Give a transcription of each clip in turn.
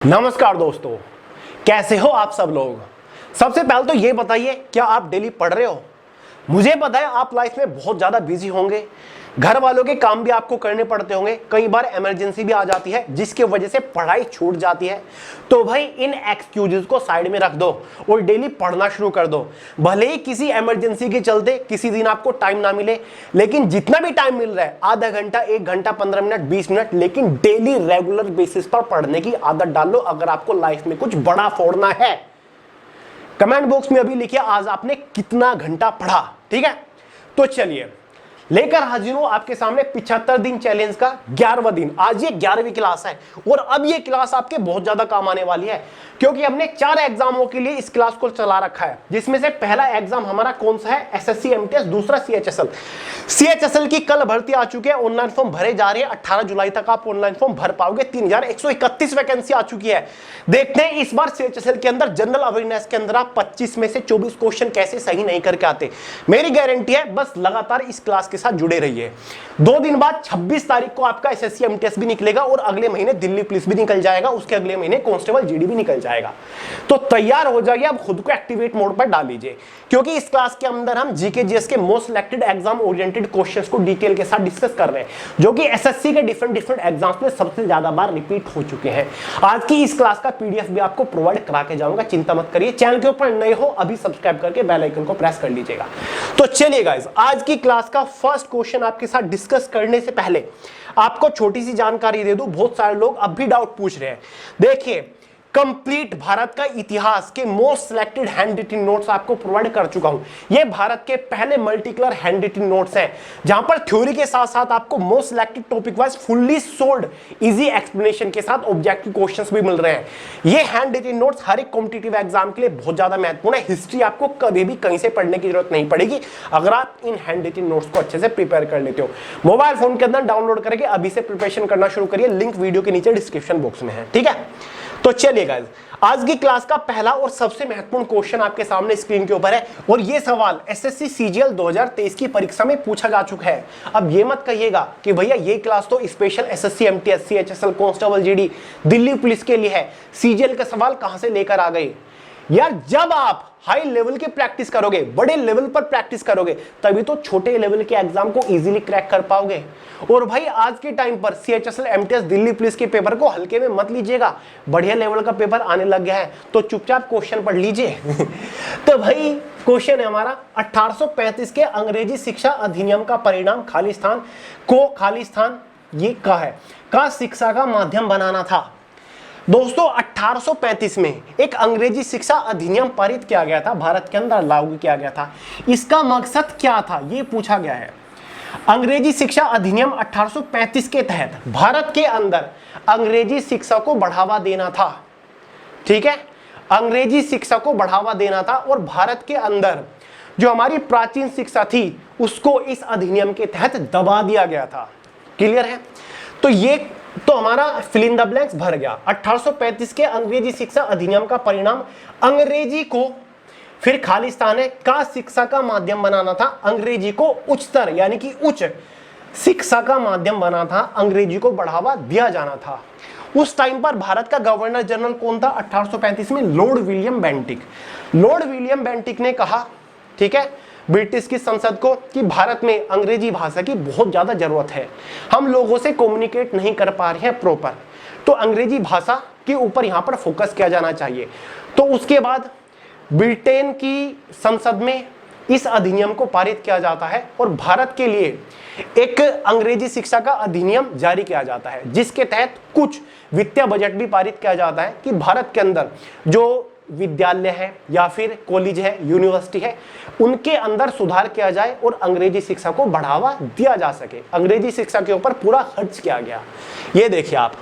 नमस्कार दोस्तों, कैसे हो आप सब लोग। सबसे पहले तो ये बताइए, क्या आप डेली पढ़ रहे हो। मुझे पता है आप लाइफ में बहुत ज्यादा बिजी होंगे, घर वालों के काम भी आपको करने पड़ते होंगे, कई बार इमरजेंसी भी आ जाती है जिसकी वजह से पढ़ाई छूट जाती है। तो भाई इन एक्सक्यूजेस को साइड में रख दो और डेली पढ़ना शुरू कर दो। भले ही किसी इमरजेंसी के चलते किसी दिन आपको टाइम ना मिले, लेकिन जितना भी टाइम मिल रहा है, आधा घंटा, 1 घंटा, 15 मिनट, 20 मिनट, लेकिन डेली रेगुलर बेसिस पर पढ़ने की आदत डालो अगर आपको लाइफ में कुछ बड़ा फोड़ना है। कमेंट बॉक्स में अभी लिखिए आज आपने कितना घंटा पढ़ा। ठीक है, तो चलिए लेकर हाजिर हूं आपके सामने 75 दिन चैलेंज का 11वां दिन। आज ये 11वीं क्लास है और अब ये क्लास आपके बहुत ज्यादा काम आने वाली है, क्योंकि हमने 4 एग्जामों के लिए इस क्लास को चला रखा है, जिसमें से पहला एग्जाम हमारा कौन सा है, एसएससी एमटीएस, दूसरा सीएचएसएल की कल भर्ती आ चुकी है, ऑनलाइन फॉर्म भरे जा रहे हैं। 18 जुलाई तक आप ऑनलाइन फॉर्म भर पाओगे। 3131 वैकेंसी आ चुकी है। देखते हैं इस बार सीएचएसएल के अंदर जनरल अवेयरनेस के अंदर आप 25 में से 24 क्वेश्चन कैसे सही नहीं करके आते। मेरी गारंटी है, बस लगातार इस क्लास के साथ जुड़े रहिए। 2 दिन बाद 26 तारीख को आपका एसएससी एमटीएस भी निकलेगा और अगले महीने दिल्ली पुलिस भी निकल जाएगा, उसके अगले महीने कांस्टेबल जीडी भी निकल जाएगा। तो तैयार हो जाइए, अब खुद को एक्टिवेट मोड पर डाल लीजिए, क्योंकि इस क्लास के अंदर हम जीके जीएस के most selected exam oriented questions को डिटेल के साथ डिस्कस कर रहे हैं, जो कि एसएससी के डिफरेंट एग्जाम्स में सबसे ज्यादा बार रिपीट हो चुके हैं। आज की इस क्लास का पीडीएफ भी आपको प्रोवाइड करा के जाऊंगा, चिंता मत करिए। चैनल के ऊपर नए हो अभी सब्सक्राइब करके बेल आइकन को प्रेस कर लीजिएगा। तो चलिए गाइस, आज की क्लास का फर्स्ट क्वेश्चन आपके साथ डिस्कस करने से पहले आपको छोटी सी जानकारी दे दूं। बहुत सारे लोग अब भी डाउट पूछ रहे हैं। देखिए, कंप्लीट भारत का इतिहास के most selected hand written notes आपको प्रोवाइड कर चुका हूं। ये भारत के पहले multi colour hand written notes हैं, जहां पर थ्योरी के साथ साथ आपको most selected topic wise fully solved easy explanation के साथ ऑब्जेक्टिव क्वेश्चंस भी मिल रहे हैं। ये हैंड रिटन नोट्स हर एक कॉम्पिटिटिव एग्जाम के लिए बहुत ज्यादा महत्वपूर्ण है। हिस्ट्री आपको कभी भी कहीं से पढ़ने की जरूरत नहीं पड़ेगी अगर आप इन हैंड रिटन नोट्स को अच्छे से प्रिपेयर कर लेते हो। मोबाइल फोन के अंदर डाउनलोड करके अभी से प्रिपरेशन करना शुरू करिए, लिंक वीडियो के नीचे डिस्क्रिप्शन बॉक्स में है। ठीक है, तो चलिए गाइस, आज की क्लास का पहला और सबसे महत्वपूर्ण क्वेश्चन आपके सामने स्क्रीन के ऊपर है, और ये सवाल एसएससी सीजीएल 2023 की परीक्षा में पूछा जा चुका है। अब ये मत कहिएगा कि भैया ये क्लास तो special SSC MTS, CHSL, constable GD, Delhi police के लिए है, सीजीएल का सवाल कहां से लेकर आ गए। यार, जब आप हाई लेवल की प्रैक्टिस करोगे, बड़े लेवल पर प्रैक्टिस करोगे, तभी तो छोटे लेवल के एग्जाम को इजीली क्रैक कर पाओगे। और भाई आज के टाइम पर सीएचएसएल, एमटीएस, दिल्ली पुलिस के पेपर को हल्के में मत लीजिएगा। बढ़िया लेवल का पेपर आने लग गया है, तो चुपचाप क्वेश्चन पढ़ लीजिए। तो भाई क्वेश्चन है हमारा, 1835 के अंग्रेजी शिक्षा अधिनियम का परिणाम खालिस्तान ये का है, का शिक्षा का माध्यम बनाना था। दोस्तों, 1835 में एक अंग्रेजी शिक्षा अधिनियम पारित किया गया था, भारत के अंदर लागू किया गया था। इसका मकसद क्या था, यह पूछा गया है। अंग्रेजी शिक्षा अधिनियम 1835 के तहत भारत के अंदर अंग्रेजी शिक्षा को बढ़ावा देना था। ठीक है, अंग्रेजी शिक्षा को बढ़ावा देना था, और भारत के अंदर जो हमारी प्राचीन शिक्षा थी उसको इस अधिनियम के तहत दबा दिया गया था। क्लियर है, तो ये तो हमारा फिल इन द ब्लैंक्स भर गया। 1835 के अंग्रेजी शिक्षा अधिनियम का परिणाम अंग्रेजी को, फिर खालिस्तान है, का शिक्षा का माध्यम बनाना था। अंग्रेजी को उच्चतर यानी कि उच्च शिक्षा का माध्यम बना था, अंग्रेजी को बढ़ावा दिया जाना था। उस टाइम पर भारत का गवर्नर जनरल कौन था 1835 में, Lord William Bentinck. Lord William Bentinck ने कहा, ठीक है, ब्रिटिश की संसद को, कि भारत में अंग्रेजी भाषा की बहुत ज्यादा जरूरत है, हम लोगों से कम्युनिकेट नहीं कर पा रहे हैं प्रॉपर, तो अंग्रेजी भाषा के ऊपर यहां पर फोकस किया जाना चाहिए। तो उसके बाद ब्रिटेन की संसद में इस अधिनियम को पारित किया जाता है और भारत के लिए एक अंग्रेजी शिक्षा का अधिनियम जारी किया जाता है, जिसके तहत कुछ वित्तीय बजट भी पारित किया जाता है कि भारत के अंदर जो विद्यालय है या फिर कॉलेज है, यूनिवर्सिटी है, उनके अंदर सुधार किया जाए और अंग्रेजी शिक्षा को बढ़ावा दिया जा सके। अंग्रेजी शिक्षा के ऊपर पूरा खर्च किया गया। ये देखिए आप,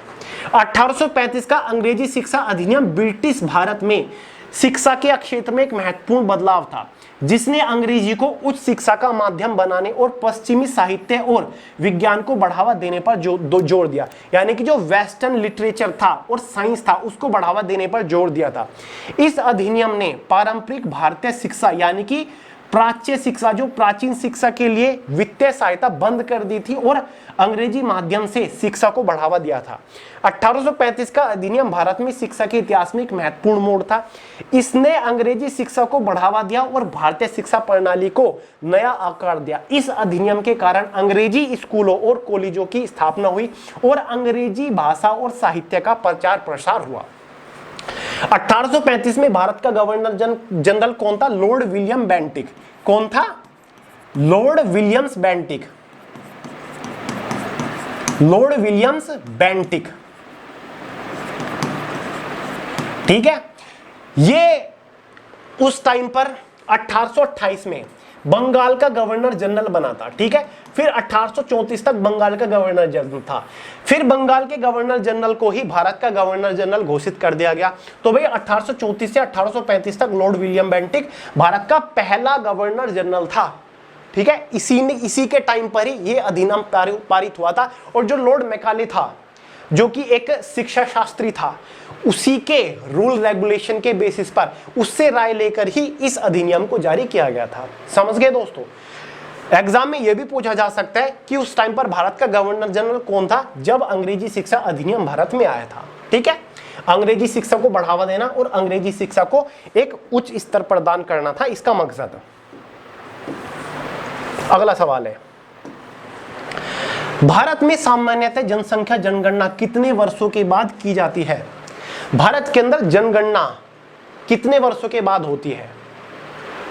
1835 का अंग्रेजी शिक्षा अधिनियम ब्रिटिश भारत में शिक्षा के क्षेत्र में एक महत्वपूर्ण बदलाव था, जिसने अंग्रेजी को उच्च शिक्षा का माध्यम बनाने और पश्चिमी साहित्य और विज्ञान को बढ़ावा देने पर जोर दिया। यानी कि जो वेस्टर्न लिटरेचर था और साइंस था उसको बढ़ावा देने पर जोर दिया था। इस अधिनियम ने पारंपरिक भारतीय शिक्षा यानी कि प्राच्य शिक्षा, जो प्राचीन शिक्षा के लिए वित्तीय सहायता बंद कर दी थी और अंग्रेजी माध्यम से शिक्षा को बढ़ावा दिया था। 1835 का अधिनियम भारत में शिक्षा के इतिहास में एक महत्वपूर्ण मोड़ था। इसने अंग्रेजी शिक्षा को बढ़ावा दिया और भारतीय शिक्षा प्रणाली को नया आकार दिया। इस अधिनियम के कारण अंग्रेजी स्कूलों और कॉलेजों की स्थापना हुई और अंग्रेजी भाषा और साहित्य का प्रचार प्रसार हुआ। 1835 में भारत का गवर्नर जनरल कौन था? Lord William Bentinck. कौन था? Lord Williams Bentinck. Lord Williams Bentinck, ठीक है। ये उस टाइम पर 1828 में बंगाल का गवर्नर जनरल बना था, ठीक है। फिर 1834 तक बंगाल का गवर्नर जनरल था। फिर बंगाल के गवर्नर जनरल को ही भारत का गवर्नर जनरल घोषित कर दिया गया। तो भाई 1834 से 1835 तक लॉर्ड विलियम बेंटिक भारत का पहला गवर्नर जनरल था, ठीक है। इसी के टाइम पर ही ये अधिनियम पारित हुआ था। और जो लॉर्ड मैकाले था, जो कि एक शिक्षा शास्त्री था, उसी के रूल रेगुलेशन के बेसिस पर उससे राय लेकर ही इस अधिनियम को जारी किया गया था। समझ गए दोस्तों? एग्जाम में यह भी पूछा जा सकता है कि उस टाइम पर भारत का गवर्नर जनरल कौन था जब अंग्रेजी शिक्षा अधिनियम भारत में आया था, ठीक है। अंग्रेजी शिक्षा को बढ़ावा देना और अंग्रेजी शिक्षा को एक उच्च स्तर प्रदान करना था इसका मकसद। अगला सवाल है, भारत में सामान्यतः जनसंख्या जनगणना कितने वर्षों के बाद की जाती है? भारत के अंदर जनगणना कितने वर्षों के बाद होती है?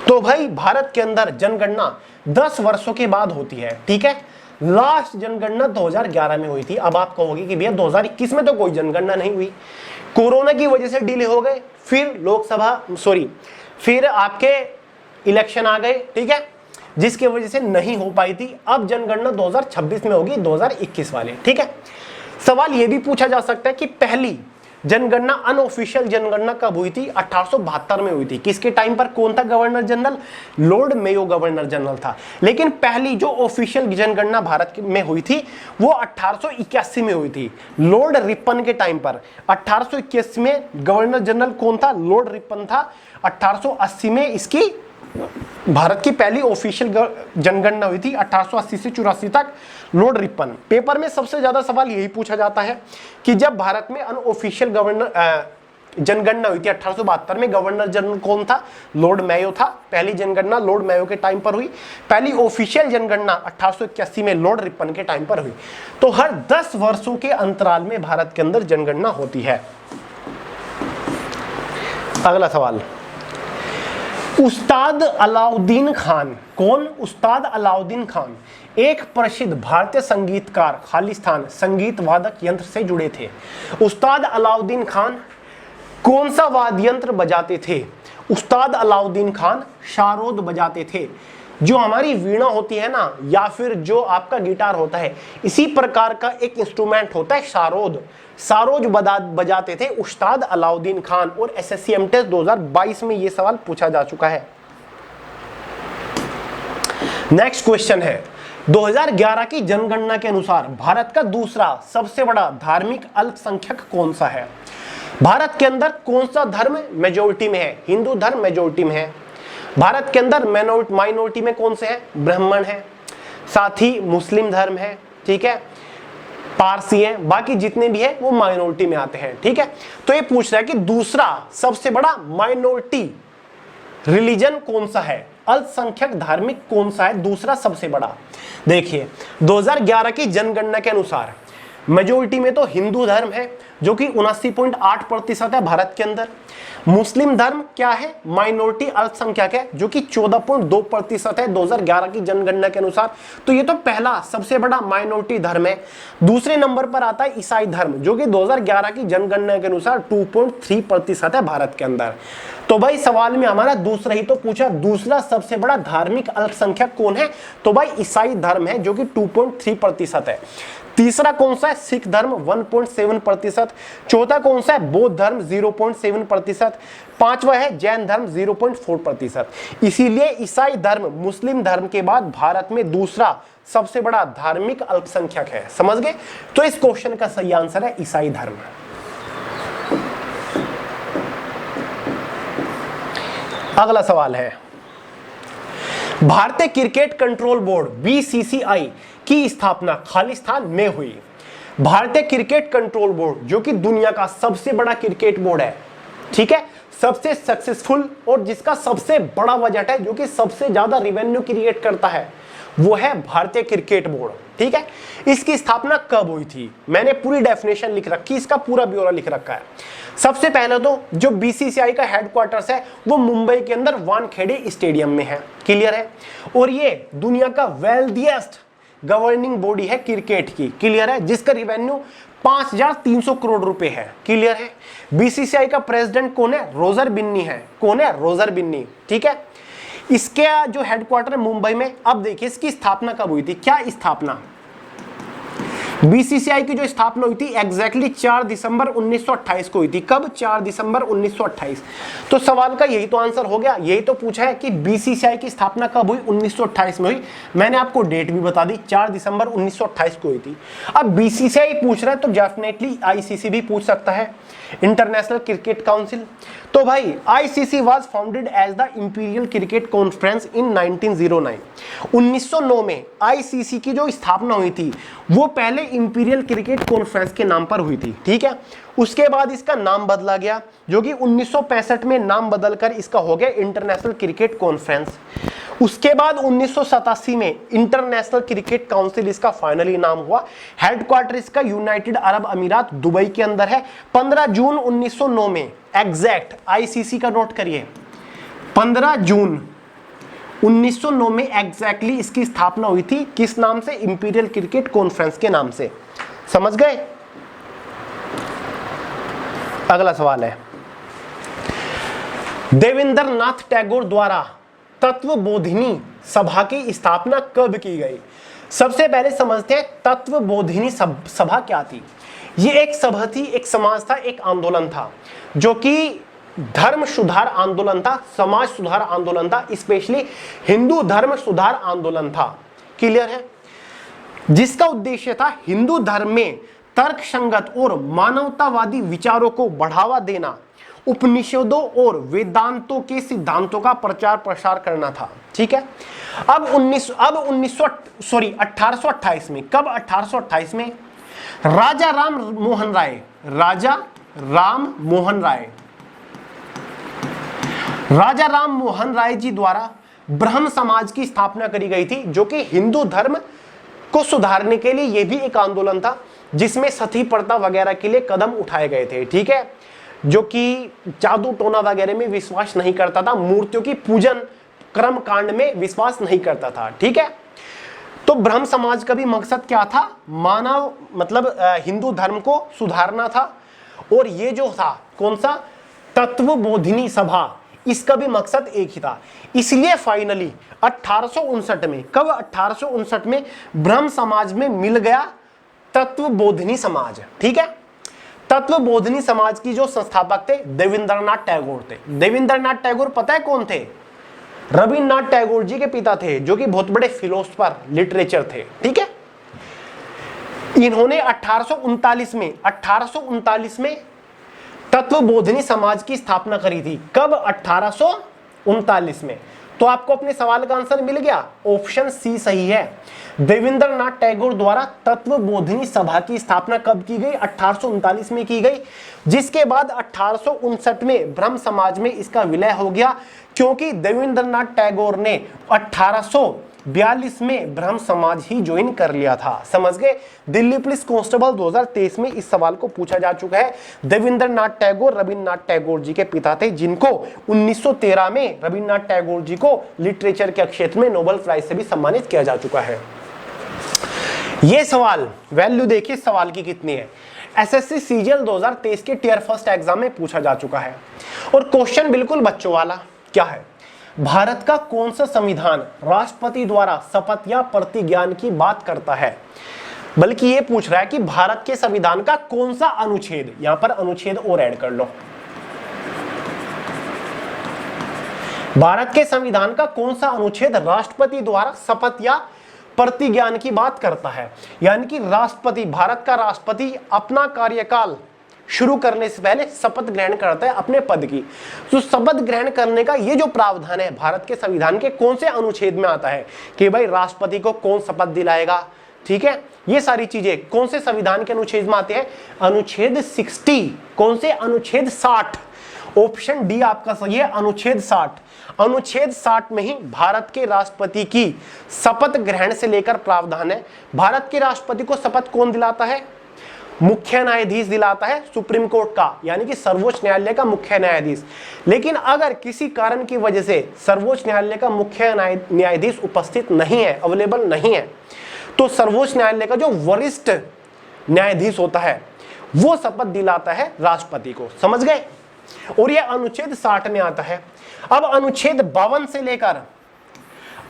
तो भाई भारत के अंदर जनगणना 10 वर्षों के बाद होती है, ठीक है। लास्ट जनगणना 2011 में हुई थी। अब आप कहोगे कि भैया 2021 में तो कोई जनगणना नहीं हुई, कोरोना की वजह से डिले हो गए, फिर आपके इलेक्शन आ गए, ठीक है, जिसकी वजह से नहीं हो पाई थी। अब जनगणना 2026 में होगी, 2021 वाले, ठीक है। सवाल यह भी पूछा जा सकता है कि पहली जनगणना अनऑफिशियल जनगणना कब हुई थी? 1872 में हुई थी। किसके टाइम पर? कौन था governor general? Lord Mayo governor general था। लेकिन पहली जो ऑफिशियल जनगणना भारत में हुई थी वो 1881 में हुई थी, लॉर्ड रिपन के टाइम पर। 1881 में गवर्नर जनरल कौन था? लॉर्ड रिपन था। 1880 में इसकी भारत की पहली ऑफिशियल जनगणना हुई थी, 1880 से 84 तक, लॉर्ड रिपन। पेपर में सबसे ज्यादा सवाल यही पूछा जाता है कि जब भारत में अनऑफिशियल जनगणना हुई थी 1872 में, गवर्नर जनरल कौन था? लॉर्ड मेयो था। पहली जनगणना लॉर्ड मेयो के टाइम पर हुई। पहली ऑफिशियल जनगणना 1881 में लॉर्ड रिपन के टाइम पर हुई। तो हर 10 वर्षों के अंतराल में भारत के अंदर जनगणना होती है। अगला सवाल, उस्ताद अलाउद्दीन खान। कौन? उस्ताद अलाउद्दीन खान एक प्रसिद्ध भारतीय संगीतकार, खालिस्तान संगीत वादक यंत्र से जुड़े थे। उस्ताद अलाउद्दीन खान कौन सा वाद्य यंत्र बजाते थे? उस्ताद अलाउद्दीन खान शारोद बजाते थे। जो हमारी वीणा होती है ना, या फिर जो आपका गिटार होता है, इसी प्रकार का एक इंस्ट्रूमेंट होता है शारोद। सारोज बजाते थे उस्ताद अलाउद्दीन खान। और एसएससी एमटेस्ट 2022 में यह सवाल पूछा जा चुका है। नेक्स्ट क्वेश्चन है, 2011 की जनगणना के अनुसार भारत का दूसरा सबसे बड़ा धार्मिक अल्पसंख्यक कौन सा है? भारत के अंदर कौन सा धर्म मेजोरिटी में है? हिंदू धर्म मेजोरिटी में है। भारत के अंदर माइनॉरिटी में कौन से है? ब्राह्मण है, साथ ही मुस्लिम धर्म है, ठीक है, पारसी है, बाकी जितने भी है वो माइनॉरिटी में आते हैं, ठीक है। तो ये पूछ रहा है कि दूसरा सबसे बड़ा माइनॉरिटी रिलीजन कौन सा है, अल्पसंख्यक धार्मिक कौन सा है दूसरा सबसे बड़ा? देखिए 2011 की जनगणना के अनुसार मेजोरिटी में तो हिंदू धर्म है जो कि 79.8% है भारत के अंदर। मुस्लिम धर्म क्या है? माइनॉरिटी अल्पसंख्यक है जो कि 14.2% है 2011 की जनगणना के अनुसार। तो ये तो पहला सबसे बड़ा माइनॉरिटी धर्म है। दूसरे नंबर पर आता है ईसाई धर्म जो कि 2011 की जनगणना के अनुसार 2.3% है भारत के अंदर। तो भाई सवाल में हमारा दूसरा ही तो पूछा, दूसरा सबसे बड़ा धार्मिक अल्पसंख्यक कौन है? तो भाई ईसाई धर्म है जो कि 2.3% है। तीसरा कौन सा है? सिख धर्म 1.7%। चौथा कौन सा है? बौद्ध धर्म 0.7%। पांचवा है जैन धर्म 0.4%। इसीलिए ईसाई धर्म मुस्लिम धर्म के बाद भारत में दूसरा सबसे बड़ा धार्मिक अल्पसंख्यक है। समझ गए? तो इस क्वेश्चन का सही आंसर है ईसाई धर्म। अगला सवाल है, भारतीय क्रिकेट कंट्रोल बोर्ड बीसीसीआई की स्थापना खालिस्तान में हुई। भारतीय क्रिकेट कंट्रोल बोर्ड जो कि दुनिया का सबसे बड़ा क्रिकेट बोर्ड है, ठीक है, सबसे सक्सेसफुल और जिसका सबसे बड़ा बजट है, जो कि सबसे ज्यादा रेवेन्यू क्रिएट करता है, वो है भारतीय क्रिकेट बोर्ड। ठीक है, इसकी स्थापना कब हुई थी, मैंने पूरी डेफिनेशन लिख रखी, इसका पूरा ब्यौरा लिख रखा है। सबसे पहले तो जो बीसीसीआई का हेडक्वार्टर्स है वो मुंबई के अंदर वानखेड़े स्टेडियम में है, क्लियर है। और ये दुनिया का वेल्थिएस्ट गवर्निंग बॉडी है क्रिकेट की, क्लियर है, जिसका रेवेन्यू 5300 करोड़ रुपए है, क्लियर है। बीसीसीआई का प्रेसिडेंट कौन है, रोजर बिन्नी है। कौन है, रोजर बिन्नी, ठीक है। इसके जो हेडक्वार्टर है मुंबई में। अब देखिए इसकी स्थापना कब हुई थी, क्या स्थापना, बीसीसीआई की जो स्थापना हुई थी एग्जैक्टली 4 दिसंबर 1928 को हुई थी। कब, 4 दिसंबर 1928। तो सवाल का यही तो आंसर हो गया, यही तो पूछा है कि बीसीसीआई की स्थापना कब हुई, 1928 में हुई। मैंने आपको डेट भी बता दी, 4 दिसंबर 1928 को हुई थी। अब बीसीसीआई पूछ रहा है तो डेफिनेटली आईसीसी भी पूछ सकता है, इंटरनेशनल क्रिकेट काउंसिल। तो भाई ICC was founded as the Imperial Cricket Conference in 1909। 1909 में आईसीसी की जो स्थापना हुई थी वो पहले इंपीरियल क्रिकेट कॉन्फ्रेंस के नाम पर हुई थी, ठीक है। उसके बाद इसका नाम बदला गया, जो कि 1965 में नाम बदलकर इसका हो गया इंटरनेशनल क्रिकेट कॉन्फ्रेंस। उसके बाद 1987 में इंटरनेशनल क्रिकेट काउंसिल इसका फाइनली नाम हुआ। हेडक्वार्टर इसका यूनाइटेड अरब अमीरात दुबई के अंदर है। 15 जून 1909 में एग्जैक्ट, आईसीसी का नोट करिए, 15 जून 1909 में एग्जैक्टली इसकी स्थापना हुई थी। किस नाम से, इंपीरियल क्रिकेट कॉन्फ्रेंस के नाम से, समझ गए। अगला सवाल है, देवेंद्रनाथ टैगोर द्वारा तत्वबोधिनी सभा की स्थापना कब की गई। सबसे पहले समझते हैं तत्वबोधिनी सभा क्या थी। ये एक सभा थी, एक समाज था, एक आंदोलन था, जो कि धर्म सुधार आंदोलन था, समाज सुधार आंदोलन था, स्पेशली हिंदू धर्म सुधार आंदोलन था, क्लियर है। जिसका उद्देश्य था हिंदू धर्म में तर्कसंगत और मानवतावादी विचारों को बढ़ावा देना, उपनिषदों और वेदांतों के सिद्धांतों का प्रचार प्रसार करना था, ठीक है। अब 1828 में, कब, 1828 में राजा राम मोहन राय जी द्वारा ब्रह्म समाज की स्थापना करी गई थी, जो कि हिंदू धर्म को सुधारने के लिए यह भी एक आंदोलन था, जिसमें सती प्रथा वगैरह के लिए कदम उठाए गए थे, ठीक है। जो कि जादू टोना वगैरह में विश्वास नहीं करता था, मूर्तियों की पूजन कर्म कांड में विश्वास नहीं करता था, ठीक है। तो ब्रह्म समाज का भी मकसद क्या था, मानव मतलब हिंदू धर्म को सुधारना था। और ये जो था कौन सा, तत्वबोधिनी सभा, इसका भी मकसद एक ही था। इसलिए फाइनली 1859 में, कब, 1859 में ब्रह्म समाज में मिल गया तत्वबोधिनी समाज, ठीक है। तत्वबोधिनी समाज की जो संस्थापक थे देवेंद्रनाथ टैगोर थे। देवेंद्रनाथ टैगोर पता है कौन थे, रविन्द्रनाथ टैगोर जी के पिता थे, जो कि बहुत बड़े फिलोसफर, लिटरेचर थे, ठीक है। इन्होंने 1839 में तत्वबोधिनी समाज की स्थापना करी थी। कब, 1839 में। तो आपको अपने सवाल का आंसर मिल गया, ऑप्शन सी सही है। देवेंद्रनाथ टैगोर द्वारा तत्वबोधिनी सभा की स्थापना कब की गई, 1839 में की गई, जिसके बाद 1859 में ब्रह्म समाज में इसका विलय हो गया, क्योंकि देवेंद्रनाथ टैगोर ने 1842 में ब्रह्म समाज ही ज्वाइन कर लिया था, समझ गए। दिल्ली पुलिस कांस्टेबल 2023 में इस सवाल को पूछा जा चुका है। देवेंद्रनाथ टैगोर रविन्द्रनाथ टैगोर जी के पिता थे, जिनको 1913 में रविन्द्रनाथ टैगोर जी को लिटरेचर के क्षेत्र में नोबेल प्राइज से भी सम्मानित किया जा चुका है। ये सवाल वैल्यू देखिए सवाल की कितनी है, एसएससी सीजीएल 2023 के टियर फर्स्ट एग्जाम में पूछा जा चुका है। और क्वेश्चन बिल्कुल बच्चों वाला क्या है, भारत का कौन सा संविधान राष्ट्रपति द्वारा शपथ या प्रतिज्ञान की बात करता है। बल्कि ये पूछ रहा है कि भारत के संविधान का कौन सा अनुच्छेद, यहां पर अनुच्छेद और ऐड कर लो, भारत के संविधान का कौन सा अनुच्छेद राष्ट्रपति द्वारा शपथ या प्रतिज्ञान की बात करता है। यानी कि राष्ट्रपति, भारत का राष्ट्रपति अपना कार्यकाल शुरू करने से पहले शपथ ग्रहण करता है अपने पद की। तो शपथ ग्रहण करने का ये जो प्रावधान है भारत के संविधान के कौन से अनुच्छेद में आता है कि भाई राष्ट्रपति को कौन शपथ दिलाएगा, ठीक है, ये सारी चीजें कौन से संविधान के अनुच्छेद में आते हैं? अनुच्छेद 60। कौन से? अनुच्छेद 60। ऑप्शन डी आपका सही है, अनुच्छेद 60। अनुच्छेद 60 में ही भारत के राष्ट्रपति की शपथ ग्रहण से लेकर प्रावधान है। भारत के राष्ट्रपति को शपथ कौन दिलाता है? मुख्य न्यायाधीश दिलाता है, सुप्रीम कोर्ट का, यानी कि सर्वोच्च न्यायालय का मुख्य न्यायाधीश। लेकिन अगर किसी कारण की वजह से सर्वोच्च न्यायालय का मुख्य न्यायाधीश उपस्थित नहीं है, अवेलेबल नहीं है, तो सर्वोच्च न्यायालय का जो वरिष्ठ न्यायाधीश होता है वो शपथ दिलाता है राष्ट्रपति को। समझ गए? और यह अनुच्छेद 60 में आता है। अब अनुच्छेद 52 से लेकर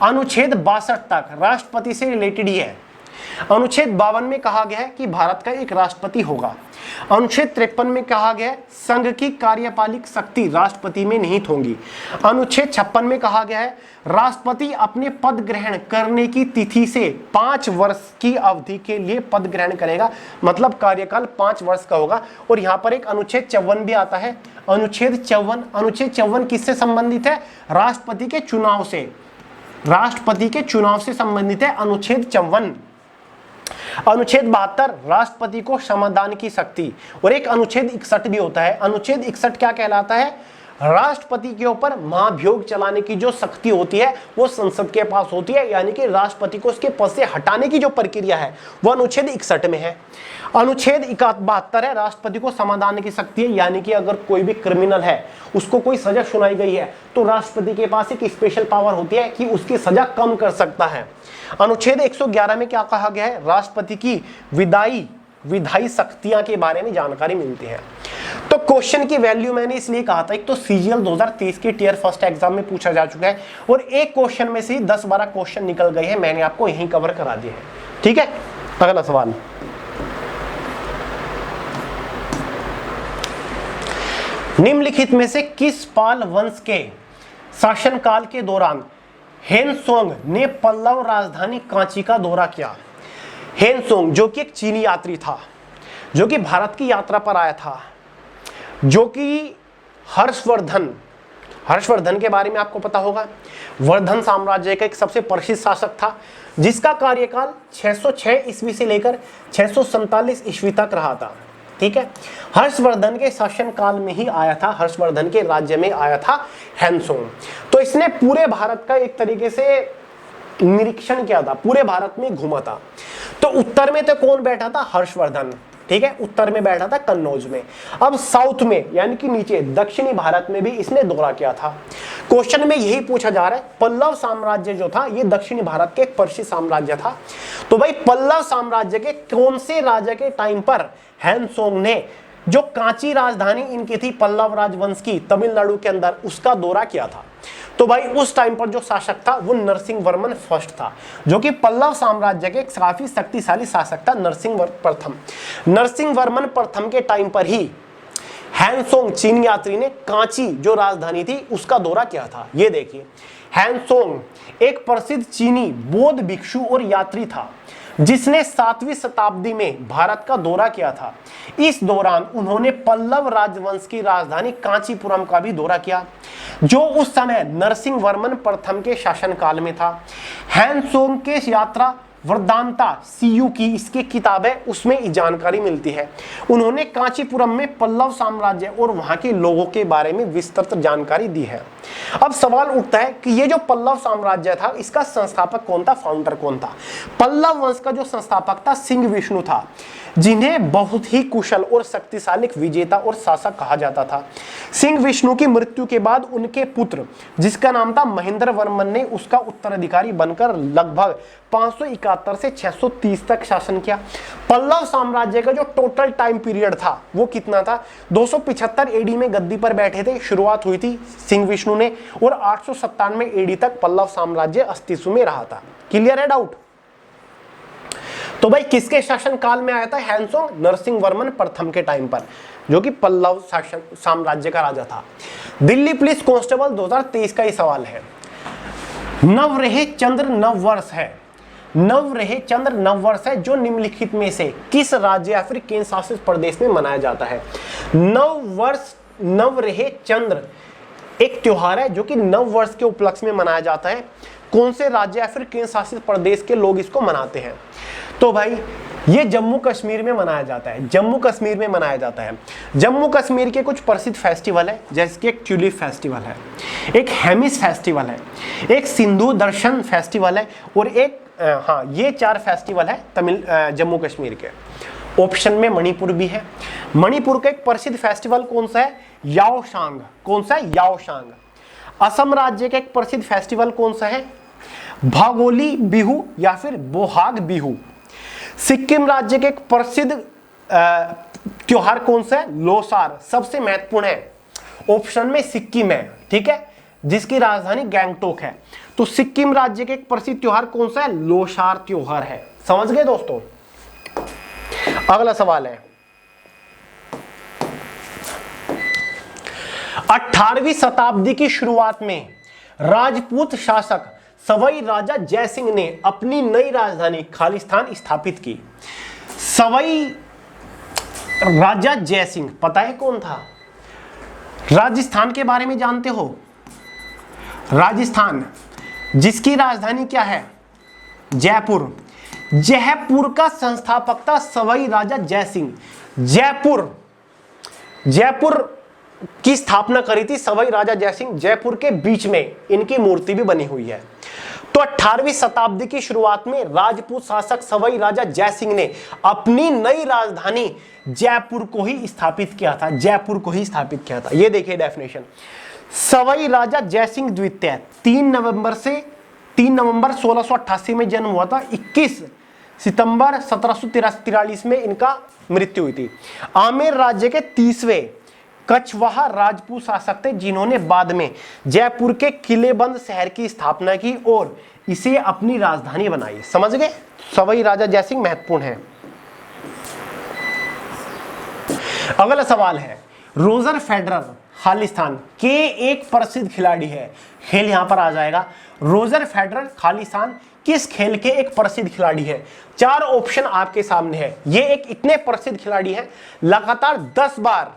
अनुच्छेद 62 तक राष्ट्रपति से रिलेटेड ही है। अनुच्छेद 52 में कहा गया है कि भारत का एक राष्ट्रपति होगा। अनुच्छेद 53 में कहा गया है संघ की कार्यपालिक शक्ति राष्ट्रपति में निहित होंगी। अनुच्छेद 56 में कहा गया है राष्ट्रपति अपने पद ग्रहण करने की तिथि से 5 वर्ष की अवधि के लिए पद ग्रहण करेगा, मतलब कार्यकाल 5 वर्ष का होगा। और यहाँ पर एक अनुच्छेद 54 भी आता है। अनुच्छेद 54 किससे संबंधित है? राष्ट्रपति के चुनाव से। राष्ट्रपति के चुनाव से संबंधित है अनुच्छेद 54। अनुच्छेद 72 राष्ट्रपति को क्षमादान की शक्ति। और एक अनुच्छेद 61 भी होता है। अनुच्छेद 61 क्या कहलाता है? राष्ट्रपति के ऊपर महाभियोग चलाने की जो शक्ति होती है वो संसद के पास होती है, यानी कि राष्ट्रपति को उसके पद से हटाने की जो प्रक्रिया है वो अनुच्छेद 61 में है। अनुच्छेद 72 है राष्ट्रपति को समाधान की शक्ति है, यानी कि अगर कोई भी क्रिमिनल है, उसको कोई सजा सुनाई गई है, तो राष्ट्रपति के पास एक स्पेशल पावर होती है कि उसकी सजा कम कर सकता है। अनुच्छेद 111 में क्या कहा गया है? राष्ट्रपति की विधायी शक्तियां के बारे में जानकारी मिलती है। तो क्वेश्चन की वैल्यू मैंने इसलिए कहा था, एक तो सीजीएल 2023 के टियर फर्स्ट एग्जाम में पूछा जा चुका है और एक क्वेश्चन में से ही 10-12 क्वेश्चन निकल गए हैं, मैंने आपको यहीं कवर करा दिए हैं। ठीक है, अगला सवाल। निम्नलिखित में से किस पाल वंश के शासनकाल के दौरान हेनसोंग ने पल्लव राजधानी कांची का दौरा किया? हेनसोंग जो कि एक चीनी यात्री था, जो कि भारत की यात्रा पर आया था, जो कि हर्षवर्धन के बारे में आपको पता होगा। वर्धन साम्राज्य का एक सबसे प्रसिद्ध शासक था, जिसका कार्यकाल 606 ईस्वी से लेकर 647 ईस्वी तक रहा था। ठीक है, हर्षवर्धन के शासन काल में ही आया था, हर्षवर्धन के राज्य में आया था हेनसोंग। तो इसने पूरे भारत का एक तरीके से निरीक्षण किया था, पूरे भारत में घूमा था। तो उत्तर में तो कौन बैठा था? हर्षवर्धन। ठीक है, उत्तर में बैठा था कन्नौज में। अब साउथ में यानी कि नीचे दक्षिणी भारत में भी इसने दौरा किया था। क्वेश्चन में यही पूछा जा रहा है, पल्लव साम्राज्य जो था ये दक्षिणी भारत के एक प्रसिद्ध साम्राज्य था। तो भाई पल्लव साम्राज्य के कौन से राजा के टाइम पर हेनसोंग ने जो कांची राजधानी इनकी थी पल्लव राजवंश की तमिलनाडु के अंदर, उसका दौरा किया था? तो भाई उस टाइम पर जो शासक था वो नरसिंह वर्मन फर्स्ट था, जो कि पल्लव साम्राज्य के काफी शक्तिशाली शासक था। नरसिंह वर्मन प्रथम के टाइम पर ही हेनसोंग चीन यात्री ने कांची जो राजधानी थी उसका दौरा किया था। ये देखिए, हेनसोंग एक प्रसिद्ध चीनी बौद्ध भिक्षु और यात्री था, जिसने 7वीं शताब्दी में भारत का दौरा किया था। इस दौरान उन्होंने पल्लव राजवंश की राजधानी कांचीपुरम का भी दौरा किया, जो उस समय नरसिंह वर्मन प्रथम के शासनकाल में था। हेनसोंग के यात्रा वृत्तांता सीयू की इसकी किताब है, उसमें जानकारी मिलती है। उन्होंने कांचीपुरम में पल्लव साम्राज्य और वहां के लोगों के बारे में विस्तृत जानकारी दी है। अब सवाल उठता है कि ये जो पल्लव साम्राज्य था इसका संस्थापक कौन था, फाउंडर कौन था? पल्लव वंश का जो संस्थापक था सिंह विष्णु था, जिन्हें बहुत ही कुशल और शक्तिशाली विजेता और शासक कहा जाता था। सिंह विष्णु की मृत्यु के बाद उनके पुत्र, जिसका नाम था महेंद्र वर्मन, ने उसका उत्तराधिकारी बनकर लगभग 571 से 630 तक शासन किया। पल्लव साम्राज्य का जो टोटल टाइम पीरियड था वो कितना था? 275 एडी में गद्दी पर बैठे थे, शुरुआत हुई थी सिंह विष्णु ने, और 897 एडी तक पल्लव साम्राज्य अस्तित्व में रहा था। क्लियर है डाउट? तो भाई किसके शासन काल में आया था हेनसोंग? नरसिंह वर्मन प्रथम के टाइम पर, जो कि पल्लव शासन साम्राज्य का राजा था। दिल्ली पुलिस कांस्टेबल 2023 का ये सवाल है। नवरेह चंद्र नव वर्ष है। नवरेह चंद्र नववर्ष है जो निम्नलिखित में से किस राज्य या फिर केंद्र शासित प्रदेश में मनाया जाता है? नववर्ष नवरेह चंद्र एक त्योहार है जो कि नव वर्ष के उपलक्ष्य में मनाया जाता है। कौन से राज्य या फिर केंद्र शासित प्रदेश के लोग इसको मनाते हैं? तो भाई ये जम्मू कश्मीर में मनाया जाता है, जम्मू कश्मीर में मनाया जाता है। जम्मू कश्मीर के कुछ प्रसिद्ध फेस्टिवल है, जैसे कि एक ट्यूलिप फेस्टिवल है, एक हेमिस फेस्टिवल है, एक सिंधु दर्शन फेस्टिवल है और एक ये 4 फेस्टिवल है जम्मू कश्मीर के। ऑप्शन में मणिपुर भी है। मणिपुर का एक प्रसिद्ध फेस्टिवल कौन सा है? याओशांग। कौन सा है? याओशांग। असम राज्य का एक प्रसिद्ध फेस्टिवल कौन सा है? भागोली बिहू या फिर बोहाग बिहू। सिक्किम राज्य के एक प्रसिद्ध त्योहार कौन सा है? लोसार। सबसे महत्वपूर्ण है, ऑप्शन में सिक्किम है, ठीक है, जिसकी राजधानी गैंगटोक है। तो सिक्किम राज्य के एक प्रसिद्ध त्योहार कौन सा है? लोसार त्योहार है। समझ गए दोस्तों? अगला सवाल है, 18वीं शताब्दी की शुरुआत में राजपूत शासक सवाई राजा जयसिंह ने अपनी नई राजधानी खालिस्तान स्थापित की। सवाई राजा जयसिंह पता है कौन था? राजस्थान के बारे में जानते हो? राजस्थान जिसकी राजधानी क्या है? जयपुर। जयपुर का संस्थापक था सवाई राजा जयसिंह। जयपुर की स्थापना करी थी सवाई राजा जयसिंह। जयपुर के बीच में इनकी मूर्ति भी बनी हुई है। तो 18वीं शताब्दी की शुरुआत में राजपूत शासक सवाई राजा जयसिंह ने अपनी नई राजधानी जयपुर को ही स्थापित किया था। जयपुर को ही स्थापित किया था। ये देखिए डेफिनेशन। सवाई राजा जयसिंह द्वितीय 3 नवंबर 1688 में जन्म हुआ था। 21 सितंबर 1743 में इनका मृत्यु हुई थी। आमेर राज्य के 30वें कछवाहा राजपूत शासक थे, जिन्होंने बाद में जयपुर के किलेबंद शहर की स्थापना की और इसे अपनी राजधानी बनाई। समझ गए? सवाई राजा जयसिंह महत्वपूर्ण है। अगला सवाल है, रोजर फेडरर खालिस्तान के एक प्रसिद्ध खिलाड़ी है। खेल यहां पर आ जाएगा। रोजर फेडरर खालिस्तान किस खेल के एक प्रसिद्ध खिलाड़ी है? 4 ऑप्शन आपके सामने है। ये एक इतने प्रसिद्ध खिलाड़ी हैं, लगातार 10 बार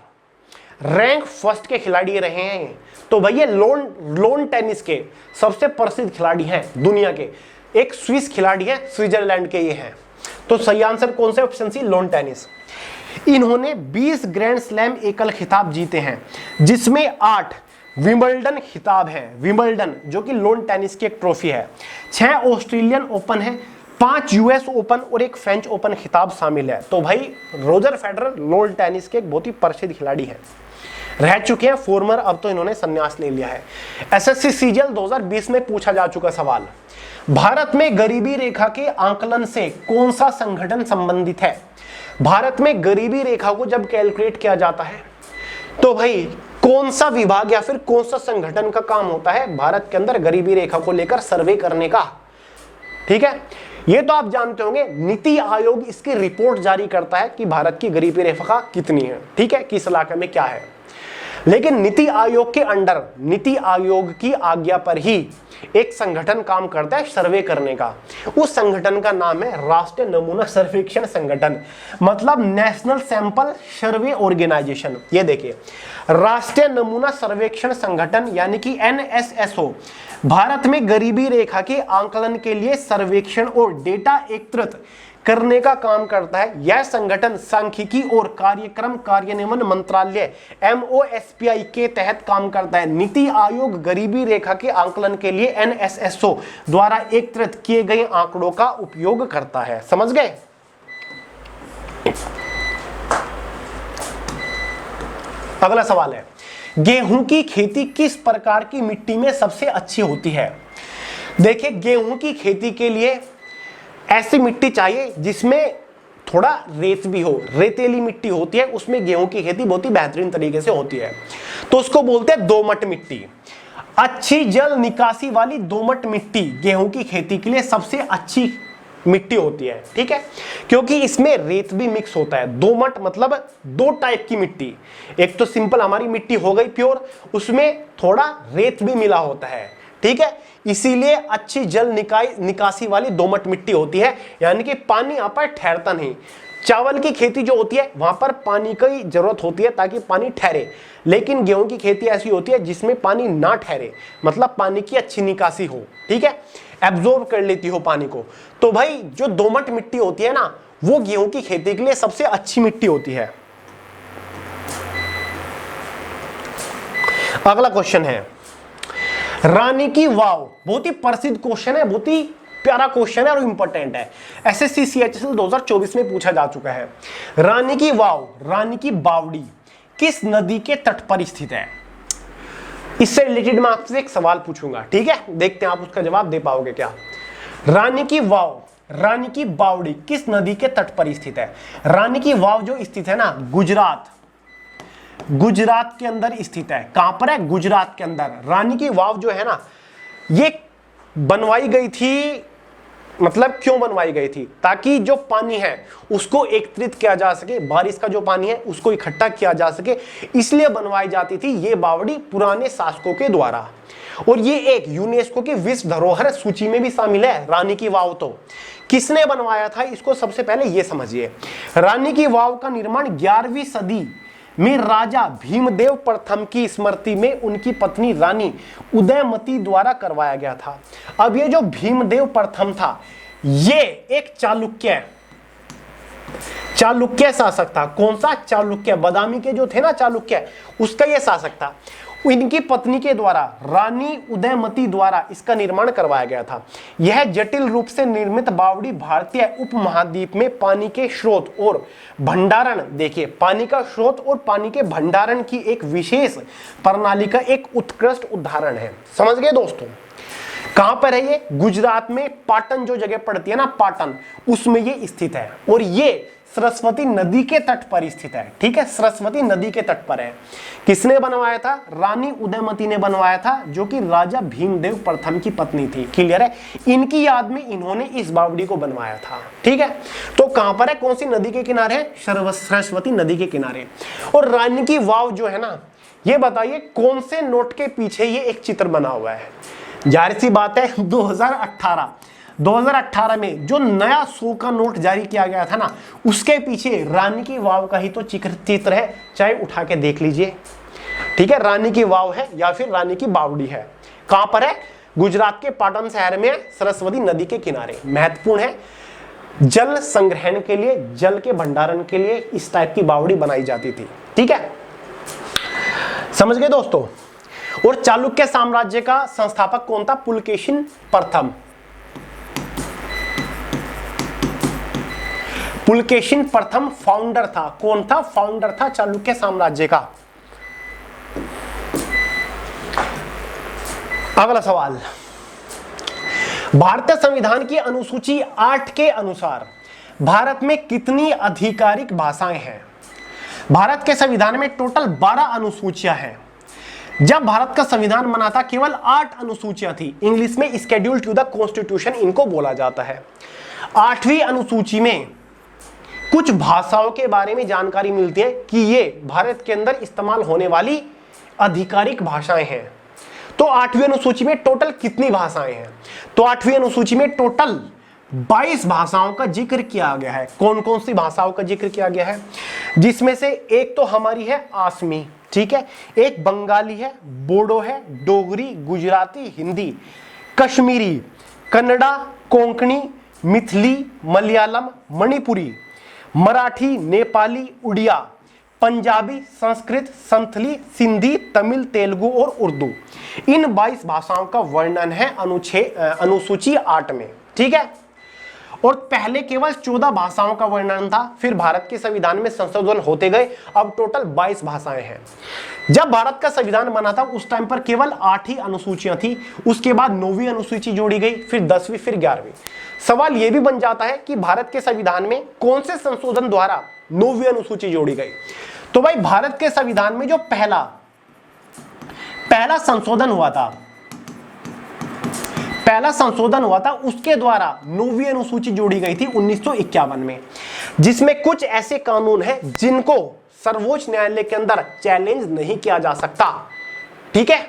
रैंक फर्स्ट के खिलाड़ी रहे हैं। तो भैया लोन टेनिस के सबसे प्रसिद्ध खिलाड़ी हैं दुनिया के। एक स्विस खिलाड़ी है, स्विट्जरलैंड के ये हैं। तो सही आंसर कौन सा? Option C, lawn tennis. इन्होंने 20 ग्रैंड स्लैम एकल खिताब जीते हैं, जिसमें 8 विंबलडन खिताब है। विंबलडन जो कि लोन टेनिस की एक ट्रॉफी है। 6 ऑस्ट्रेलियन ओपन है, 5 यूएस ओपन और एक फ्रेंच ओपन खिताब शामिल है। तो भाई रोजर फेडरर लोन टेनिस के एक बहुत ही प्रसिद्ध खिलाड़ी हैं, रह चुके हैं फॉर्मर, अब तो इन्होंने संन्यास ले लिया है। एसएससी सीजीएल 2020 में पूछा जा चुका सवाल, भारत में गरीबी रेखा के आंकलन से कौन सा संगठन संबंधित है? भारत में गरीबी रेखा को जब कैलकुलेट किया जाता है तो भाई कौन सा विभाग या फिर कौन सा संगठन का काम होता है भारत के अंदर गरीबी रेखा को लेकर सर्वे करने का? ठीक है, ये तो आप जानते होंगे। नीति आयोग इसकी रिपोर्ट जारी करता है कि भारत की गरीबी रेखा कितनी है, ठीक है, किस इलाके में क्या है। लेकिन नीति आयोग के अंडर, नीति आयोग की आज्ञा पर ही एक संगठन काम करता है सर्वे करने का। उस संगठन का नाम है राष्ट्रीय नमूना सर्वेक्षण संगठन, मतलब नेशनल सैंपल सर्वे ऑर्गेनाइजेशन। ये देखिए, राष्ट्रीय नमूना सर्वेक्षण संगठन यानी कि NSSO भारत में गरीबी रेखा के आंकलन के लिए सर्वेक्षण और डेटा एकत्रित करने का काम करता है। यह संगठन सांख्यिकी और कार्यक्रम कार्यान्वयन मंत्रालय MOSPI के तहत काम करता है। नीति आयोग गरीबी रेखा के आंकलन के लिए NSSO द्वारा एकत्रित किए गए आंकड़ों का उपयोग करता है। समझ गए? अगला सवाल है, गेहूं की खेती किस प्रकार की मिट्टी में सबसे अच्छी होती है? देखिए, गेहूं की खेती के लिए ऐसी मिट्टी चाहिए जिसमें थोड़ा रेत भी हो। रेतीली मिट्टी होती है, उसमें गेहूं की खेती बहुत ही बेहतरीन तरीके से होती है, तो उसको बोलते हैं दोमट मिट्टी। अच्छी जल निकासी वाली दोमट मिट्टी गेहूं की खेती के लिए सबसे अच्छी मिट्टी होती है, ठीक है, क्योंकि इसमें रेत भी मिक्स होता है। दोमट मतलब 2 टाइप की मिट्टी, एक तो सिंपल हमारी मिट्टी हो गई प्योर, उसमें थोड़ा रेत भी मिला होता है, ठीक है, इसीलिए अच्छी जल निकासी वाली दोमट मिट्टी होती है, यानी कि पानी यहां पर ठहरता नहीं। चावल की खेती जो होती है वहां पर पानी की जरूरत होती है ताकि पानी ठहरे, लेकिन गेहूं की खेती ऐसी होती है जिसमें पानी ना ठहरे, मतलब पानी की अच्छी निकासी हो, ठीक है, एब्जॉर्ब कर लेती हो पानी को। तो भाई जो दोमट मिट्टी होती है ना, वो गेहूं की खेती के लिए सबसे अच्छी मिट्टी होती है। अगला क्वेश्चन है रानी की वाव, बहुत ही प्रसिद्ध क्वेश्चन है, बहुत ही प्यारा क्वेश्चन है और इंपॉर्टेंट है। एसएससी सीएचएसएल 2024 में पूछा जा चुका है। रानी की वाव, रानी की बावड़ी किस नदी के तट पर स्थित है? इससे रिलेटेड मैं आपसे एक सवाल पूछूंगा, ठीक है, देखते हैं आप उसका जवाब दे पाओगे क्या। रानी की वाव, रानी की बावड़ी किस नदी के तट पर स्थित है? रानी की वाव जो स्थित है ना, गुजरात के अंदर स्थित है। कहां पर है? गुजरात के अंदर। रानी की वाव जो है ना, ये बनवाई गई थी, मतलब क्यों बनवाई गई थी? ताकि जो पानी है उसको एकत्रित किया जा सके, बारिश का जो पानी है उसको इकट्ठा किया जा सके, इसलिए बनवाई जाती थी ये बावड़ी पुराने शासकों के द्वारा। और ये एक यूनेस्को की विश्व धरोहर सूची में भी शामिल है रानी की वाव। तो किसने बनवाया था इसको सबसे पहले ये समझिए। रानी की वाव का निर्माण 11वीं सदी में राजा भीमदेव प्रथम की स्मृति में उनकी पत्नी रानी उदयमती द्वारा करवाया गया था। अब ये जो भीमदेव प्रथम था, ये एक चालुक्य शासक था। कौन सा? चालुक्य, बादामी के जो थे ना चालुक्य, उसका ये शासक था। इनकी पत्नी के द्वारा, रानी उदयमती द्वारा इसका निर्माण करवाया गया था। यह जटिल रूप से निर्मित बावड़ी भारतीय उपमहाद्वीप में पानी के स्रोत और भंडारण, देखिए पानी का स्रोत और पानी के भंडारण की एक विशेष प्रणाली का एक उत्कृष्ट उदाहरण है। समझ गए दोस्तों? कहां पर है ये? गुजरात में पाटन जो जगह पड़ती है ना, पाटन, उसमें ये स्थित है। और ये सरस्वती नदी के तट पर स्थित है, ठीक है, सरस्वती नदी के तट पर है। किसने बनवाया था? रानी उदयमती ने बनवाया था, जो कि राजा भीमदेव प्रथम की पत्नी थी। क्लियर है? इनकी याद में इन्होंने इस बावड़ी को बनवाया था, ठीक है। तो कहां पर है? कौन सी नदी के किनारे है? सरस्वती नदी के किनारे। और रानी की वाव जो है ना, ये बताइए कौन से नोट के पीछे ये एक चित्र बना हुआ है? जाहिर सी बात है 2018 में जो नया 100 का नोट जारी किया गया था ना, उसके पीछे रानी की वाव का ही तो चित्र है, चाहे उठा के देख लीजिए, ठीक है। रानी की वाव है या फिर रानी की बावड़ी है। कहां पर है? गुजरात के पाटन शहर में, सरस्वती नदी के किनारे। महत्वपूर्ण है, जल संग्रहण के लिए, जल के भंडारण के लिए इस टाइप की बावड़ी बनाई जाती थी, ठीक है। समझ गए दोस्तों? और चालुक्य साम्राज्य का संस्थापक कौन था? पुलकेशिन प्रथम। पुलकेशिन प्रथम फाउंडर था। कौन था? फाउंडर था चालुक्य साम्राज्य का। अगला सवाल, भारतीय संविधान की अनुसूची 8 के अनुसार भारत में कितनी आधिकारिक भाषाएं हैं? भारत के संविधान में टोटल 12 अनुसूचियां हैं। जब भारत का संविधान बना था केवल 8 अनुसूचियां थी। इंग्लिश में स्केड्यूल टू द कॉन्स्टिट्यूशन इनको बोला जाता है। 8वीं अनुसूची में कुछ भाषाओं के बारे में जानकारी मिलती है कि ये भारत के अंदर इस्तेमाल होने वाली आधिकारिक भाषाएं हैं। तो 8वीं अनुसूची में टोटल कितनी भाषाएं हैं? तो 8वीं अनुसूची में टोटल 22 भाषाओं का जिक्र किया गया है। कौन कौन सी भाषाओं का जिक्र किया गया है? जिसमें से एक तो हमारी है आसमी, ठीक है, एक बंगाली है, बोडो है, डोगरी, गुजराती, हिंदी, कश्मीरी, कन्नड़ा, कोंकणी, मिथिली, मलयालम, मणिपुरी, मराठी, नेपाली, उड़िया, पंजाबी, संस्कृत, संथली, सिंधी, तमिल, तेलुगु और उर्दू। इन 22 भाषाओं का वर्णन है अनुसूची 8 में, ठीक है। और पहले केवल 14 भाषाओं का वर्णन था, फिर भारत के संविधान में संशोधन होते गए, अब टोटल 22 भाषाएं हैं। जब भारत का संविधान बना था उस टाइम पर केवल 8 ही अनुसूचियां थी। उसके बाद 9वीं अनुसूची जोड़ी गई, फिर 10वीं, फिर 11वीं। सवाल यह भी बन जाता है कि भारत के संविधान में कौन से संशोधन द्वारा 9वीं अनुसूची जोड़ी गई? तो भाई भारत के संविधान में जो पहला संशोधन हुआ था, उसके द्वारा 9वीं अनुसूची जोड़ी गई थी 1951 में, जिसमें कुछ ऐसे कानून हैं जिनको सर्वोच्च न्यायालय के अंदर चैलेंज नहीं किया जा सकता, ठीक है।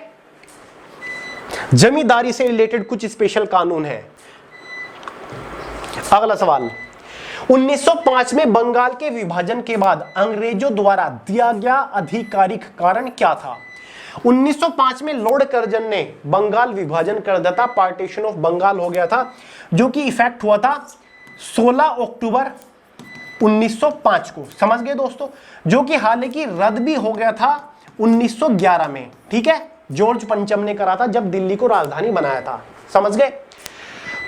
जमींदारी से रिलेटेड कुछ स्पेशल कानून है। अगला सवाल, 1905 में बंगाल के विभाजन के बाद अंग्रेजों द्वारा दिया गया आधिकारिक कारण क्या था? 1905 में लॉर्ड कर्जन ने बंगाल विभाजन कर दिया था, पार्टीशन ऑफ बंगाल हो गया था, जो कि इफेक्ट हुआ था 16 अक्टूबर 1905 को। समझ गए दोस्तों? जो कि हालांकि रद्द भी हो गया था 1911 में। ठीक है, जॉर्ज पंचम ने करा था जब दिल्ली को राजधानी बनाया था। समझ गए?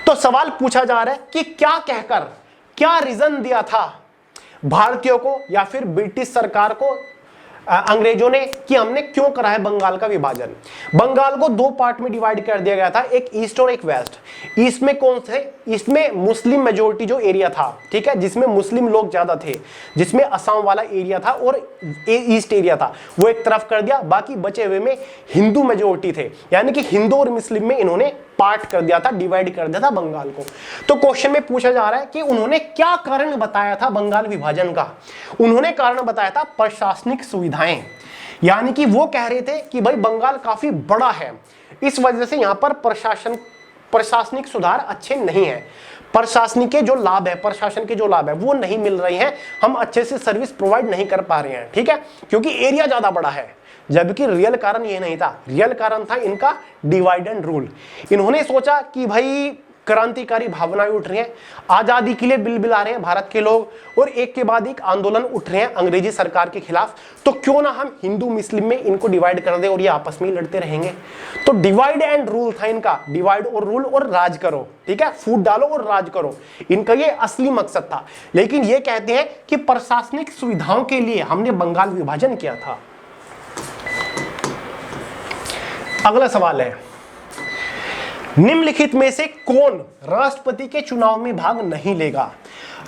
तो सवाल पूछा जा रहा है कि क्या कहकर, क्या रीजन दिया था भारतीयों को या फिर ब्रिटिश सरकार को, अंग्रेजों ने, कि हमने क्यों करा है बंगाल का विभाजन? बंगाल को दो पार्ट में डिवाइड कर दिया गया था, एक ईस्ट और एक वेस्ट। ईस्ट में कौन थे? ईस्ट में मुस्लिम मेजोरिटी जो एरिया था, ठीक है, जिसमें मुस्लिम लोग ज्यादा थे, जिसमें असम वाला एरिया था और ईस्ट एरिया था, वो एक तरफ कर दिया। बाकी बचे हुए में हिंदू मेजोरिटी थे, यानी कि हिंदू और मुस्लिम में इन्होंने पार्ट कर दिया था, डिवाइड कर दिया था बंगाल को। तो क्वेश्चन में पूछा जा रहा है कि उन्होंने क्या कारण बताया था बंगाल विभाजन का? उन्होंने कारण बताया था प्रशासनिक सुविधाएं, यानी कि वो कह रहे थे कि भाई बंगाल काफी बड़ा है, इस वजह से यहां पर प्रशासनिक सुधार अच्छे नहीं है, प्रशासनिक के जो लाभ है, प्रशासन के जो लाभ है वो नहीं मिल रहे हैं, हम अच्छे से सर्विस प्रोवाइड नहीं कर पा रहे हैं। ठीक है, क्योंकि एरिया ज्यादा बड़ा है, जबकि रियल कारण ये नहीं था, रियल कारण था इनका डिवाइड एंड रूल। इन्होंने सोचा कि भाई क्रांतिकारी भावनाएं उठ रही हैं, आजादी के लिए बिलबिला रहे हैं भारत के लोग, और एक के बाद एक आंदोलन उठ रहे हैं अंग्रेजी सरकार के खिलाफ, तो क्यों ना हम हिंदू मुस्लिम में इनको डिवाइड कर दे और ये आपस में लड़ते रहेंगे। तो डिवाइड एंड रूल था इनका, डिवाइड और रूल और राज करो। ठीक है, फूट डालो और राज करो, इनका ये असली मकसद था। लेकिन ये कहते हैं कि प्रशासनिक सुविधाओं के लिए हमने बंगाल विभाजन किया था। अगला सवाल है, निम्नलिखित में से कौन राष्ट्रपति के चुनाव में भाग नहीं लेगा?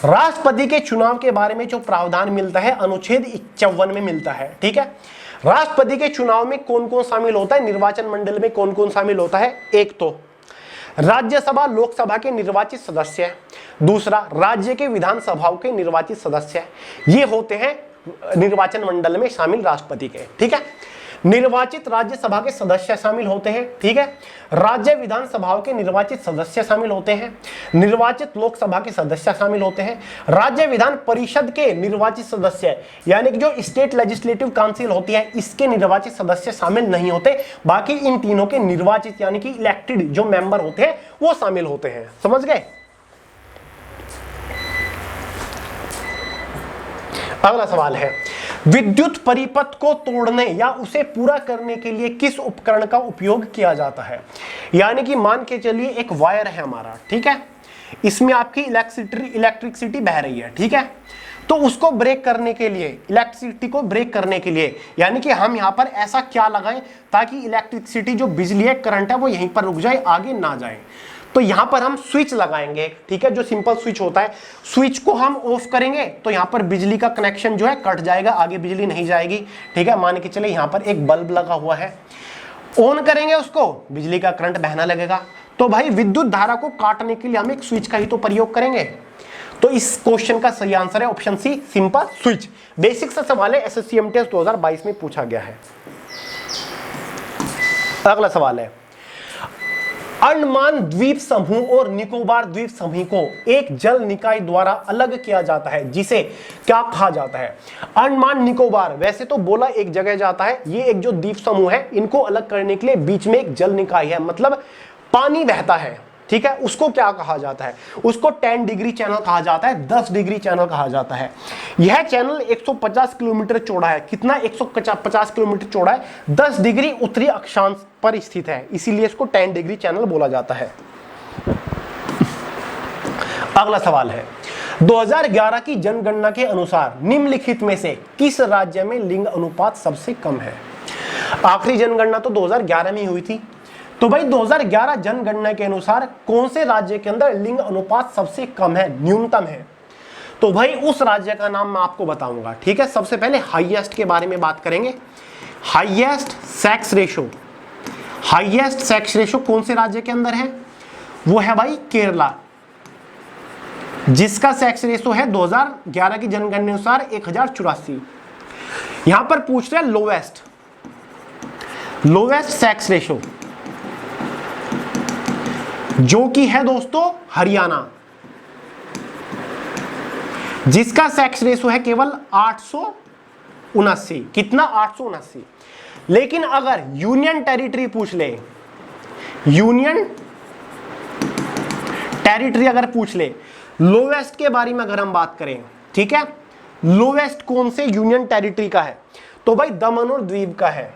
राष्ट्रपति के चुनाव के बारे में जो प्रावधान मिलता है अनुच्छेद 51 में मिलता है। ठीक है, राष्ट्रपति के चुनाव में कौन कौन शामिल होता है, निर्वाचन मंडल में कौन कौन शामिल होता है? एक तो राज्यसभा लोकसभा के निर्वाचित सदस्य, दूसरा राज्य के विधानसभाओं के निर्वाचित सदस्य, ये होते हैं निर्वाचन मंडल में शामिल राष्ट्रपति के। ठीक है, निर्वाचित राज्यसभा के सदस्य शामिल होते हैं। ठीक है, राज्य विधानसभाओं के निर्वाचित सदस्य शामिल होते हैं, निर्वाचित लोकसभा के सदस्य शामिल होते हैं, राज्य विधान परिषद के निर्वाचित सदस्य, यानी कि जो स्टेट लेजिस्लेटिव काउंसिल होती है इसके निर्वाचित सदस्य शामिल नहीं होते। बाकी इन तीनों के निर्वाचित यानी कि इलेक्टेड जो मेंबर होते हैं वो शामिल होते हैं। समझ गए? अगला सवाल है, विद्युत परिपथ को तोड़ने या उसे पूरा करने के लिए किस उपकरण का उपयोग किया जाता है? यानी कि मान के चलिए एक वायर है हमारा, ठीक है, इसमें आपकी इलेक्ट्रिसिटी बह रही है। ठीक है, तो उसको ब्रेक करने के लिए, इलेक्ट्रिसिटी को ब्रेक करने के लिए, यानी कि हम यहाँ पर ऐसा क्या लगाएं ताकि इलेक्ट्रिसिटी जो बिजली है, करंट है, वो यहीं पर रुक जाए, आगे ना जाए। तो यहां पर हम स्विच लगाएंगे। ठीक है, जो सिंपल स्विच होता है, स्विच को हम ऑफ करेंगे तो यहां पर बिजली का कनेक्शन जो है कट जाएगा, आगे बिजली नहीं जाएगी। ठीक है, मान के चले यहां पर एक बल्ब लगा हुआ है, ऑन करेंगे उसको, बिजली का करंट बहना लगेगा। तो भाई विद्युत धारा को काटने के लिए हम एक स्विच का ही तो प्रयोग करेंगे। तो इस क्वेश्चन का सही आंसर है option C, simple switch. Basic सा सवाल है, एसएससी एमटीएस 2022 में पूछा गया है। अगला सवाल है, अंडमान द्वीप समूह और निकोबार द्वीप समूह को एक जल निकाय द्वारा अलग किया जाता है, जिसे क्या कहा जाता है? अंडमान निकोबार वैसे तो बोला एक जगह जाता है, ये एक जो द्वीप समूह है इनको अलग करने के लिए बीच में एक जल निकाय है, मतलब पानी बहता है। ठीक है, उसको क्या कहा जाता है? उसको 10 डिग्री चैनल कहा जाता है, 10 डिग्री चैनल कहा जाता है। यह चैनल 150 किलोमीटर चौड़ा है। कितना? 150 किलोमीटर चौड़ा है, 10 डिग्री उत्तरी अक्षांश पर स्थित है, इसीलिए इसको 10 डिग्री चैनल बोला जाता है। अगला सवाल है, 2011 की जनगणना के अनुसार निम्नलिखित में से किस राज्य में लिंग अनुपात सबसे कम है? आखिरी जनगणना तो 2011 में हुई थी, तो भाई 2011 जनगणना के अनुसार कौन से राज्य के अंदर लिंग अनुपात सबसे कम है, न्यूनतम है? तो भाई उस राज्य का नाम मैं आपको बताऊंगा। ठीक है, सबसे पहले हाईएस्ट के बारे में बात करेंगे। Highest sex ratio, highest sex ratio कौन से राज्य के अंदर है? वो है भाई केरला, जिसका सेक्स रेशो है 2011 की जनगणना के अनुसार 1084। यहां पर पूछ रहे हैं लोवेस्ट सेक्स रेशो, जो कि है दोस्तों हरियाणा, जिसका सेक्स रेशो है केवल 879। कितना? 879। लेकिन अगर यूनियन टेरिटरी पूछ ले, यूनियन टेरिटरी अगर पूछ ले, लोवेस्ट के बारे में अगर हम बात करें, ठीक है, लोवेस्ट कौन से यूनियन टेरिटरी का है, तो भाई दमन और द्वीप का है।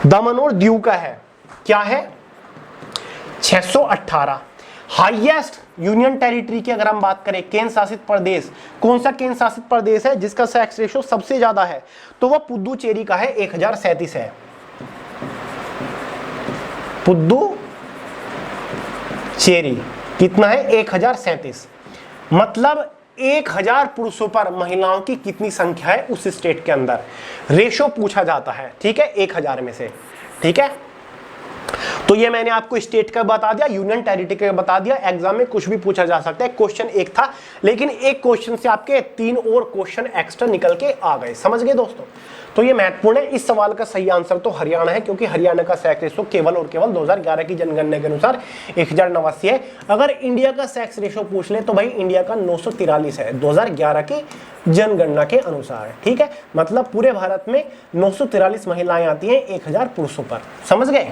दमन और दीव का है। क्या है? 618। हाईएस्ट यूनियन टेरिटरी की अगर हम बात करें, केंद्र शासित प्रदेश, कौन सा केंद्र शासित प्रदेश है जिसका सेक्स रेशो सबसे ज्यादा है, तो वह पुदुचेरी का है, 1037 है। पुदुचेरी कितना है? 1037। मतलब 1000 पुरुषों पर महिलाओं की कितनी संख्या है उस स्टेट के अंदर, रेशो पूछा जाता है, ठीक है, 1000 में से। ठीक है, तो ये मैंने आपको स्टेट का बता दिया, यूनियन टेरिटरी का बता दिया। एग्जाम में कुछ भी पूछा जा सकता है। क्वेश्चन एक था, लेकिन एक क्वेश्चन से आपके 3 और क्वेश्चन एक्स्ट्रा निकल के आ गए। समझ गए दोस्तों? तो ये महत्वपूर्ण है। इस सवाल का सही आंसर तो हरियाणा है, क्योंकि हरियाणा का सेक्स रेशो केवल और केवल 2011 की जनगणना के अनुसार 1089 है। अगर इंडिया का सेक्स रेशो पूछ ले तो भाई इंडिया का 943 है 2011 की जनगणना के अनुसार। ठीक है, मतलब पूरे भारत में 943 महिलाएं आती हैं 1000 पुरुषों पर। समझ गए?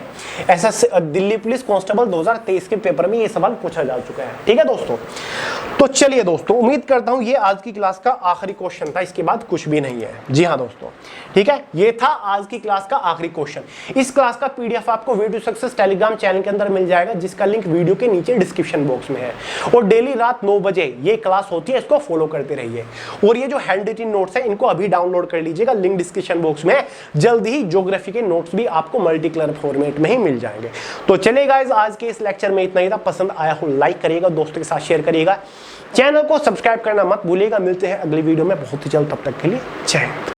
ऐसा दिल्ली पुलिस कांस्टेबल 2023 के पेपर में ये सवाल पूछा जा चुका है। ठीक है दोस्तों, तो चलिए दोस्तों, उम्मीद करता हूं ये आज की क्लास का आखिरी क्वेश्चन था, इसके बाद कुछ भी नहीं है। जी हाँ दोस्तों, ठीक है, ये था आज की क्लास का आखिरी क्वेश्चन। इस क्लास का पीडीएफ आपको Way to Success Telegram channel के अंदर मिल जाएगा, जिसका लिंक वीडियो के नीचे डिस्क्रिप्शन बॉक्स में है। और डेली रात 9 बजे ये क्लास होती है, इसको फॉलो करते रहिए। और ये जो हैंड रिटन नोट्स है इनको अभी डाउनलोड कर लीजिएगा, लिंक डिस्क्रिप्शन बॉक्स में है। जल्दी ही ज्योग्राफी के नोट्स भी आपको मल्टी कलर फॉर्मेट में ही मिल जाएंगे। तो चलिए गाइस, आज के इस लेक्चर में इतना ही था। पसंद आया हो लाइक करिएगा, दोस्तों के साथ शेयर करिएगा, चैनल को सब्सक्राइब करना मत भूलिएगा। मिलते हैं अगली वीडियो में बहुत ही जल्द, तब तक के लिए जय हिंद।